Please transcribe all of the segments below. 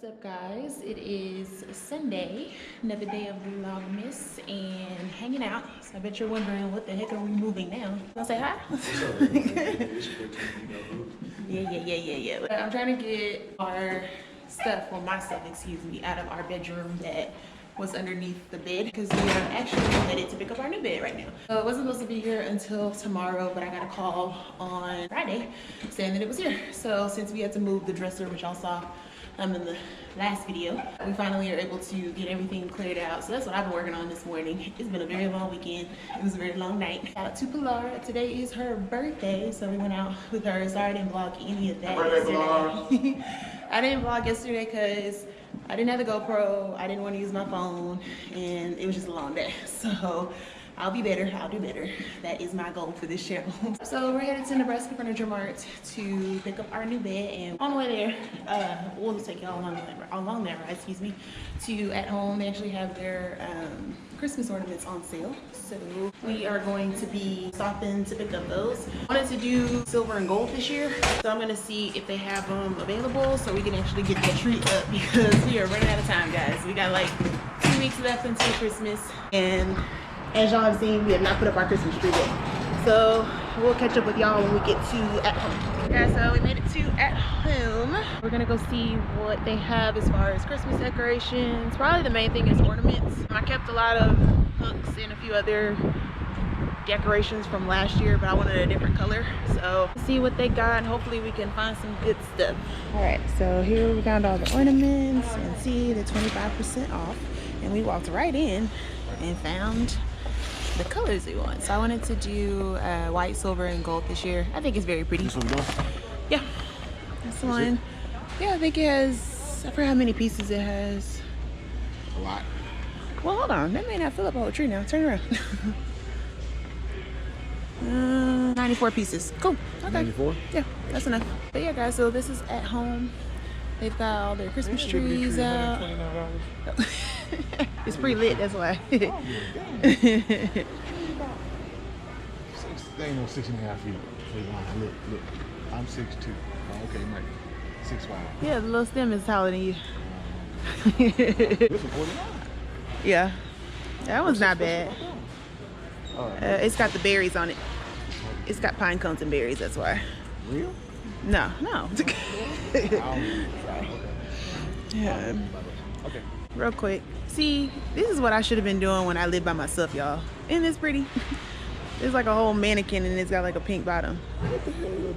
What's up, guys? It is Sunday, another day of Vlogmas and hanging out. So I bet you're wondering what the heck are we moving now? Wanna say hi? Yeah. I'm trying to get our stuff, well, my stuff, excuse me, out of our bedroom that was underneath the bed because we are actually headed to pick up our new bed right now. So it wasn't supposed to be here until tomorrow, but I got a call on Friday saying that it was here. So since we had to move the dresser, which y'all saw in the last video, we finally are able to get everything cleared out. So that's what I've been working on this morning. It's been a very long weekend. It was a very long night. Shout out to Pilar. Today is her birthday, so we went out with her. Sorry I didn't vlog any of that yesterday. I didn't vlog yesterday because I didn't have the GoPro, I didn't want to use my phone, and it was just a long day. So I'll be better, I'll do better. That is my goal for this channel. So we're headed to Nebraska Furniture Mart to pick up our new bed, and on the way there, we'll take y'all along that ride, excuse me, to At Home. They actually have their Christmas ornaments on sale. So we are going to be stopping to pick up those. I wanted to do silver and gold this year, so I'm gonna see if they have them available so we can actually get that tree up because we are running out of time, guys. We got like 2 weeks left until Christmas, and as y'all have seen, we have not put up our Christmas tree yet. So we'll catch up with y'all when we get to At Home. Yeah, so we made it to At Home. We're gonna go see what they have as far as Christmas decorations. Probably the main thing is ornaments. I kept a lot of hooks and a few other decorations from last year, but I wanted a different color. So see what they got, and hopefully we can find some good stuff. All right, so here we found all the ornaments, and see the 25% off. And we walked right in and found the colors we want. So I wanted to do white, silver, and gold this year. I think it's very pretty. This one we doing? Yeah, this one. Yeah, I think it has, I forgot how many pieces it has. A lot. Well, hold on, that may not fill up a whole tree now. Turn around. 94 pieces. Cool. Okay. 94? Yeah, that's enough. But yeah, guys, so this is At Home. They've got all their Christmas trees out. It's pre-lit, that's why. They ain't no 6.5 feet. Look. I'm 6'2". Oh, okay, Mike. 6'5". Yeah, the little stem is taller than you. This is 49. Yeah, that one's not bad. It's got the berries on it. It's got pine cones and berries, that's why. Real? No. Yeah. Okay. Real quick. See, this is what I should have been doing when I lived by myself, y'all. Isn't this pretty? There's like a whole mannequin and it's got like a pink bottom.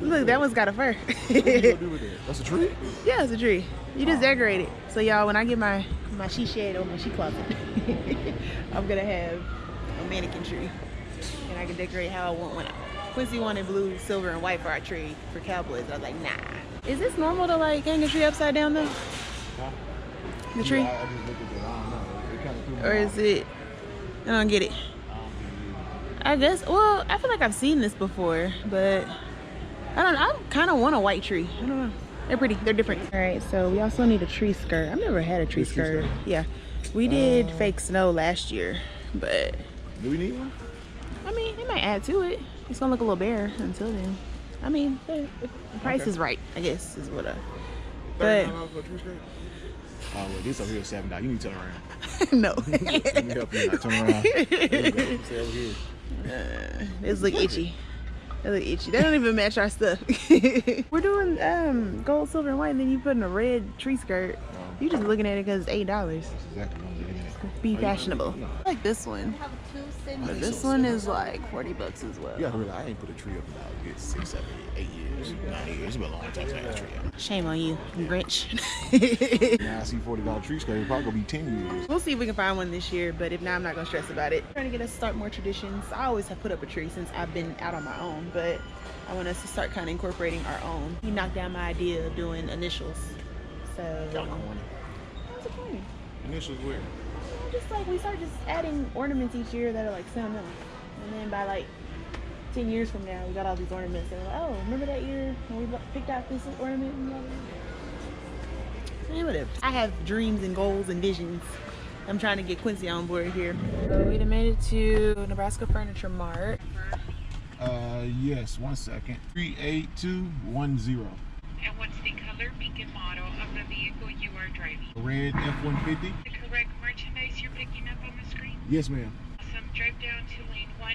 Look, that one's got a fur. What you gonna do with that? That's a tree? Yeah, it's a tree. You just decorate it. So y'all, when I get my she shed or my she closet, I'm gonna have a mannequin tree. And I can decorate how I want one. Quincy wanted blue, silver, and white for our tree for Cowboys. I was like, nah. Is this normal to like hang a tree upside down though? Huh? The tree? Yeah, I just looked at that. I don't know. It kind of threw me Or is it? I don't get it. I guess, well, I feel like I've seen this before, but I kind of want a white tree. I don't know. They're pretty. They're different. All right, so we also need a tree skirt. I've never had a tree skirt. Yeah. We did fake snow last year, but... Do we need one? I mean, it might add to it. It's going to look a little bare until then. I mean, the price is right, I guess, is what I... But... $39 for a tree skirt? Oh, well, this over here is $7. You need to turn around. No. Let me help you not turn around. Stay over here. This look itchy. They look itchy. They don't even match our stuff. We're doing gold, silver, and white, and then you put in a red tree skirt. You just looking at it because it's $8. That's exactly what I'm looking at. Be fashionable. I like this one. But this one is like $40 as well. Yeah, really, I ain't put a tree up in about good 6, 7, 8 years, 9 years. It's been a long time since I had a tree up. Shame on you, Grinch. Now I see $40 tree skirt. It's probably gonna be 10 years. We'll see if we can find one this year, but if not, I'm not gonna stress about it. Trying to get us to start more traditions. I always have put up a tree since I've been out on my own, but I want us to start kind of incorporating our own. He knocked down my idea of doing initials. So what's the point? Initials where? Just like we start just adding ornaments each year that are like sentimental, and then by like 10 years from now, we got all these ornaments, and we're like, oh, remember that year when we picked out this ornament? And whatever. I have dreams and goals and visions. I'm trying to get Quincy on board here. So we done made it to Nebraska Furniture Mart. Yes, 1 second. 38210. And what's the color, make, and model of the vehicle you are driving? red F-150. The correct merchandise you're picking up on the screen? Yes, ma'am. Awesome. Drive down to lane 1,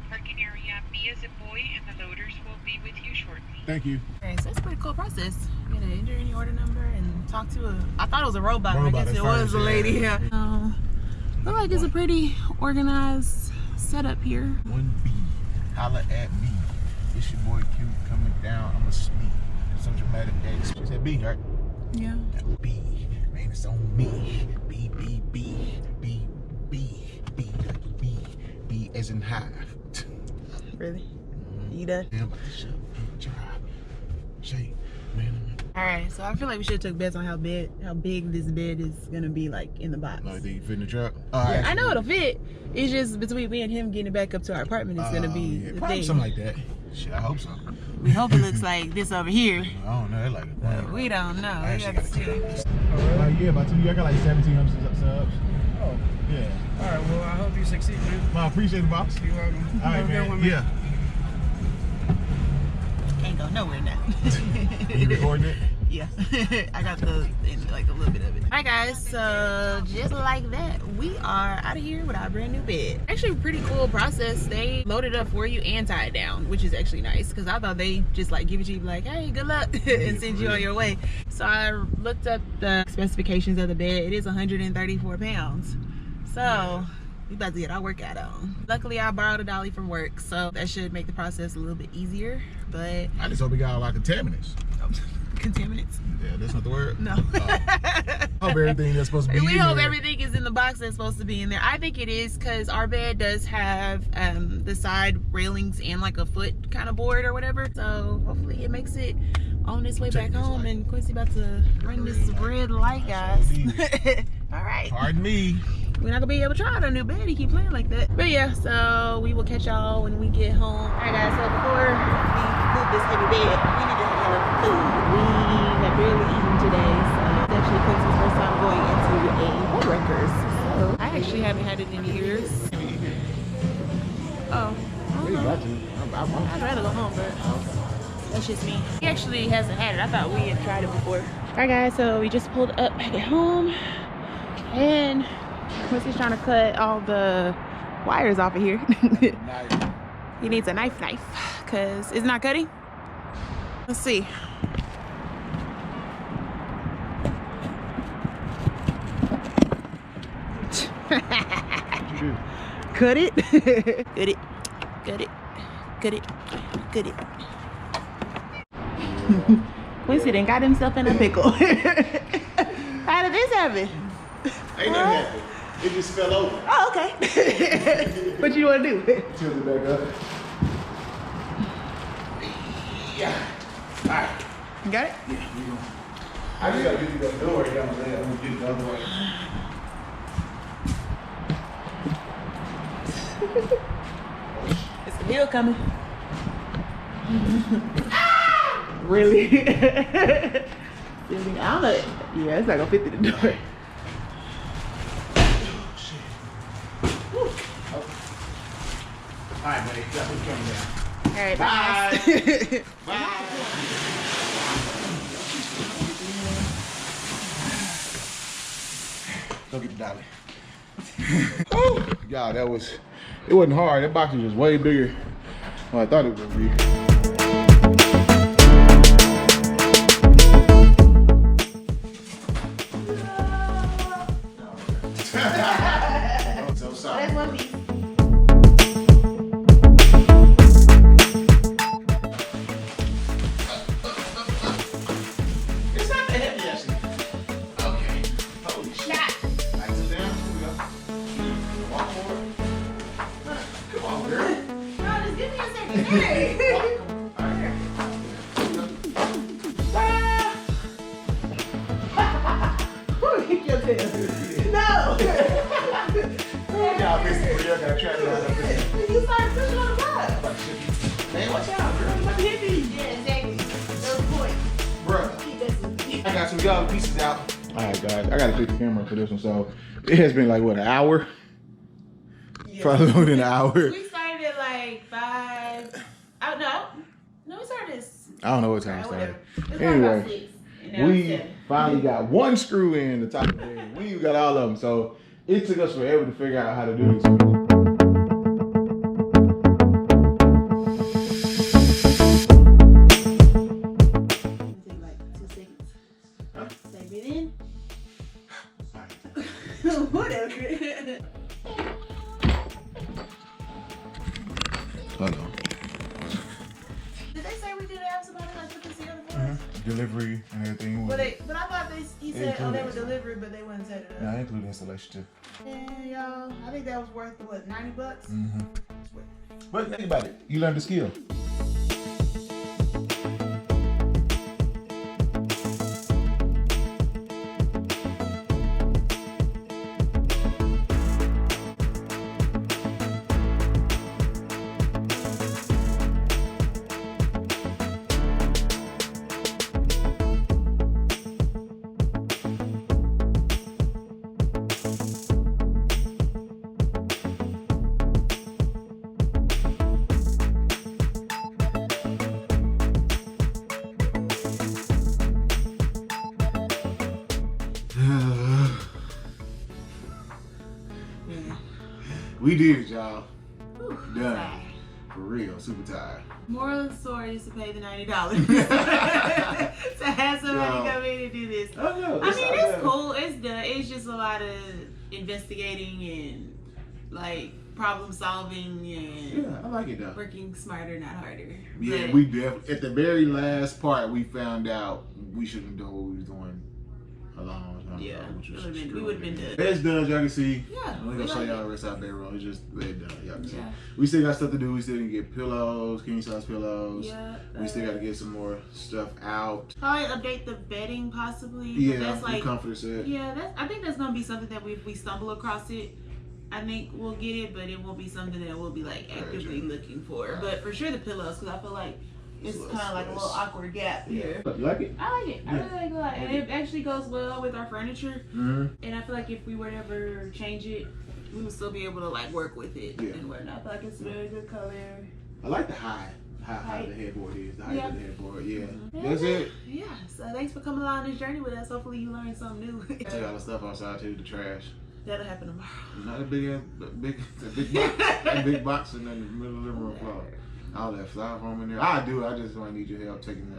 parking area B as a boy, and the loaders will be with you shortly. Thank you. Okay, so it's a pretty cool process. You gotta enter in your order number and talk to a. I thought it was a robot. I guess it was a lady. Yeah. Look like it's a pretty organized setup here. 1B. Holla at me. It's your boy Q coming down. I'm a speed. Some dramatic X. Is that B, right? Yeah. That B. Man, it's on me. B, B, B, B, B, B, B, B as in hive. Really? You done? Yeah, I'm about to shut up. Shake, man. All right, so I feel like we should have took bets on how big this bed is gonna be, like, in the box. No, you fit in the truck? Yeah, I know it'll fit. It's just between me and him getting it back up to our apartment is gonna be the probably thing. something like that. Shit, I hope so. We hope it looks like this over here. I don't know. They like it. We don't know. I We actually got to got to see. check this. Yeah, about 2 years. I got like 1,700 subs. Oh, Yeah. all right. Well, I hope you succeed, man. I appreciate it, boss. You're welcome. All right, Have a good man. one, man. Yeah. Can't go nowhere now. You recording it? Yeah. I got like a little bit of it. Alright guys, so just like that, we are out of here with our brand new bed. Actually pretty cool process. They load it up for you and tie it down, which is actually nice because I thought they just like give it to you like, hey, good luck and send you on your way. So I looked up the specifications of the bed. It is 134 pounds. So we about to get our workout on. Luckily I borrowed a dolly from work, so that should make the process a little bit easier. But I just hope we got a lot of contaminants. contaminants. Yeah, that's not the word. No. Hope everything that's supposed to be We in hope there. everything is in the box that's supposed to be in there. I think it is because our bed does have the side railings and like a foot kind of board or whatever. So hopefully it makes it on its way back home. And Quincy about to bring this red light, guys. All right. Pardon me. We're not gonna be able to try out a new bed. He keep playing like that. But yeah, so we will catch y'all when we get home. All right, guys. So before we move this heavy bed, we need to have food. We have barely eaten today, so it's actually Quincy's first time going into a Woodwreckers. So I actually haven't had it in years. Oh, I don't know. I'd rather go home, but that's just me. He actually hasn't had it. I thought we had tried it before. All right, guys. So we just pulled up back at home, and Quincy's trying to cut all the wires off of here. He needs a knife, because it's not cutting. Let's see. Cut it. Cut it. Cut it. Cut it. Cut it. Quincy done got himself in a pickle. How did this happen? Ain't nothing happened. It just fell over. Oh, okay. What you want to do? Tilt it back up. Yeah. All right. You got it? Yeah, we go. I just gotta get you the door. I'm gonna get it the other way. It's the bill coming. Really? I don't know. Yeah, it's not gonna fit through the door. All right, buddy. That was coming down. All right, Bye. bye. Bye. Go get the dolly. Oh, y'all, it wasn't hard. That box was just way bigger than I thought it would be. I'm so sorry. That's one piece. It's not that heavy, actually. Okay. Holy shit. Lights is down. Here we go. Walk forward. Come on, girl. No, just give me a second. Hey. All right. No. Y'all missed it. Y'all gotta try it out up there. You started pushing on the box. Man, watch out, girl. You might be hitting me. Yeah, exactly. Those points. Bruh. Keep this. I got some young pieces out. All right, guys. I gotta take the camera for this one. So it has been like, what, an hour? Yeah. Probably longer than an hour. We started at like 5. Oh, no. No, we started at I don't know what time it started. whatever. It's Anyway. about 6. And now it's We 7. finally got one screw in the top of the bed. We got all of them. So it took us forever to figure out how to do this. Take like 2 seconds. Save it in. Whatever. Hold on. Did they say we did have somebody like put this together for us? Delivery and everything. But I thought he said, oh, they were delivered, but they wouldn't set it up. I include installation too. And y'all, I think that was worth what, $90? Mm-hmm. But think about it. You learned the skill. We did it, y'all. Done. For real, super tired. Moral of the story is to pay the $90 to have somebody come in and do this. Oh, no, I mean, it's cool. It's done. It's just a lot of investigating and like problem solving and I like it though. working smarter, not harder. Yeah, But we definitely at the very last part we found out we shouldn't have done what we was doing a long time ago. Yeah, Which was we would have been done. It's done, as y'all can see. Yeah, I'm we gonna show like y'all the rest out there, bro. It's just they done. Y'all can see. Yeah. We still got stuff to do. We still didn't get pillows, king size pillows. Yeah, We still got to get some more stuff out. probably update the bedding possibly. Yeah, that's the like comforter set. yeah. I think that's gonna be something that we stumble across it. I think we'll get it, but it won't be something that we'll be like actively looking for. But for sure the pillows, because I feel like it's kind of like a little awkward gap here. You like it? I like it. I really like it. And it actually goes well with our furniture. Mm-hmm. And I feel like if we were to ever change it, we would still be able to like work with it and whatnot. I feel like it's a very good color. I like the height. How the headboard is. The height of the headboard. Yeah. Mm-hmm. That's it. Yeah. So thanks for coming along this journey with us. Hopefully you learned something new. Take all the stuff outside too, the trash. That'll happen tomorrow. Not a big box. That big box in the middle of the living room floor. All that styrofoam in there. I do. I just want to need your help taking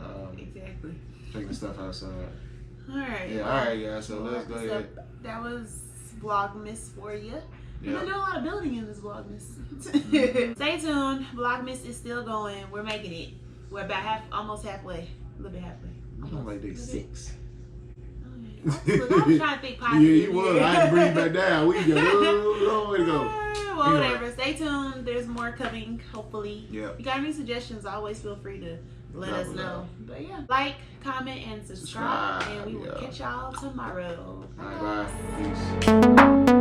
the stuff outside. All right. Yeah. All right, guys. So let's go ahead. That was Vlogmas for you. We've been doing a lot of building in this Vlogmas. Stay tuned. Vlogmas is still going. We're making it. We're about almost halfway. A little bit halfway. I'm on like day 6. Look, I was trying to think positive. Yeah, you was. I had to bring it back down. We got a long way to go. Well, whatever. Stay tuned. There's more coming, hopefully. Yeah. If you got any suggestions, always feel free to let us know. But yeah, like, comment, and subscribe. And we will catch y'all tomorrow. All right, bye. Peace.